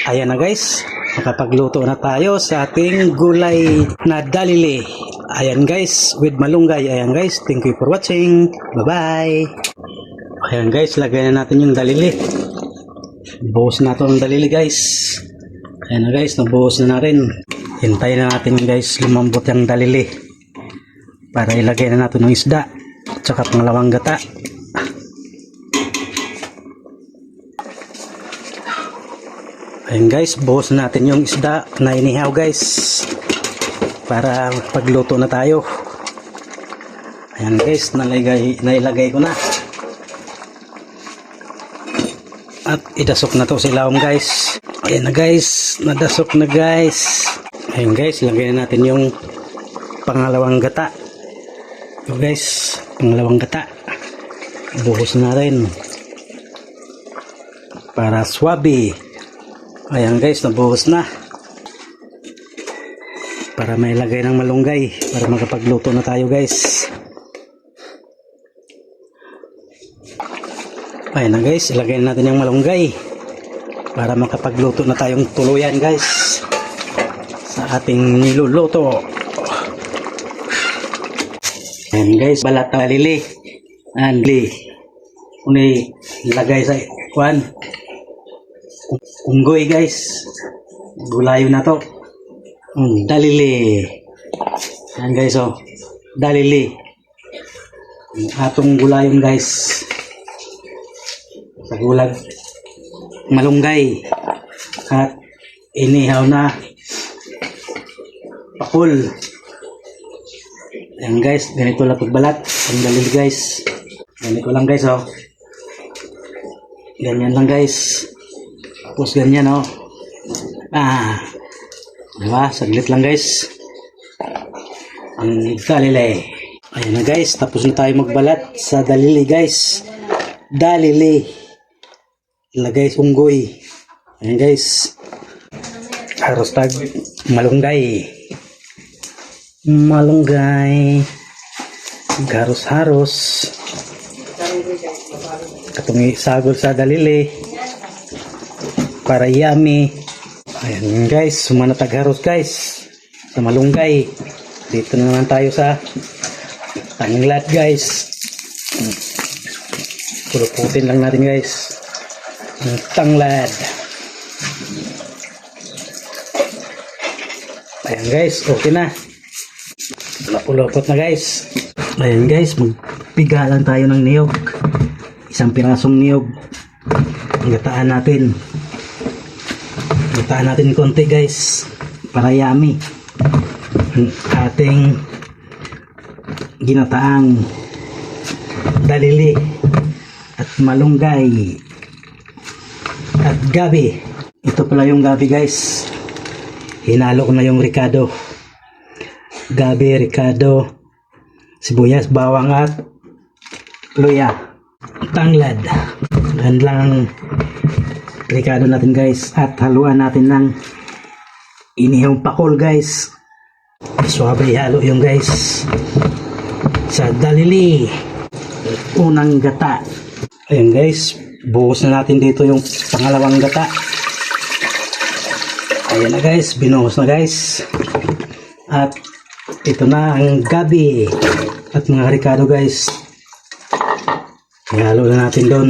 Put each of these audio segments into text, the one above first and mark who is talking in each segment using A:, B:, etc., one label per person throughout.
A: Ayan na guys, makapagluto na tayo sa ating gulay na dalili. Ayan guys, with malunggay. Ayan guys, thank you for watching. Bye-bye. Ayan guys, lagay na natin yung dalili. Buhos na ito ng dalili guys. Ayan na guys, nabuhos na rin. Hintayin na natin guys, lumambot yung dalili. Para ilagay na natin ng isda. At saka pangalawang gata. Ayan guys, buhos na natin yung isda na inihaw guys. Para pagluto na tayo. Ayan guys, nailagay ko na. At idasok na to sa ilawom guys. Ayan na guys, nadasok na guys. Ayan guys, lagay na natin yung pangalawang gata. Ito guys, pangalawang gata. Buhos na rin. Para swabe. Ayan guys, nabuhos na. Para may lagay ng malunggay. Para makapagluto na tayo guys. Ayan na guys, ilagay na natin yung malunggay. Para makapagluto na tayong tuluyan guys. Sa ating niluluto. Ayan guys, balat na dalili. Andli. Uni, ilagay sa kuan. Unggoy guys, gulayo na to. Dalili. Ayan guys, oh, dalili. Atong gulayon guys. Sa gulag malunggay at inihaw na pakul. Ayan guys, ganito lang pagbalat ang dalili guys. Ganito lang guys, oh. Ganyan lang guys. Tapos ganyan, oh. Diba? Saglit lang guys. Ang dalili. Ayan na guys. Tapos na tayo magbalat sa dalili guys. Dalili. Ilagay unggoy. Ayan guys. Haros tag malunggay. Malunggay. Haros-haros. Katong isagol sa dalili. Para yummy. Ayan guys, sumanatag haros guys sa malunggay. Dito na naman tayo sa tanglad guys. Puluputin lang natin guys ang tanglad. Ayan guys, okay na. Lapulupot na guys. Ayan guys, magpiga lang tayo ng niyog. Isang pirasong niyog. Gataan natin. Gataan natin konti guys. Para yummy. Ang ating ginataang dalili at malunggay at gabi. Ito pala yung gabi guys. Hinalo ko na yung ricado. Gabi, ricado, sibuyas, bawang at luya. Tanglad. Yan lang ricado natin guys. At haluan natin ng inihong pakol guys. Suwabe halo yung guys sa dalili. Unang gata. Ayan guys, buhos na natin dito yung pangalawang gata. Ayan na guys, binuhos na guys. At ito na ang gabi at mga ricado guys. Ihalo na natin doon.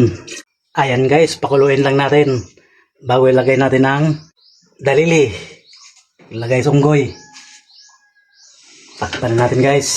A: Ayan guys, pakuluin lang natin bago ilagay natin ang dalili. Ilagay sa unggoy. Takpan na natin guys.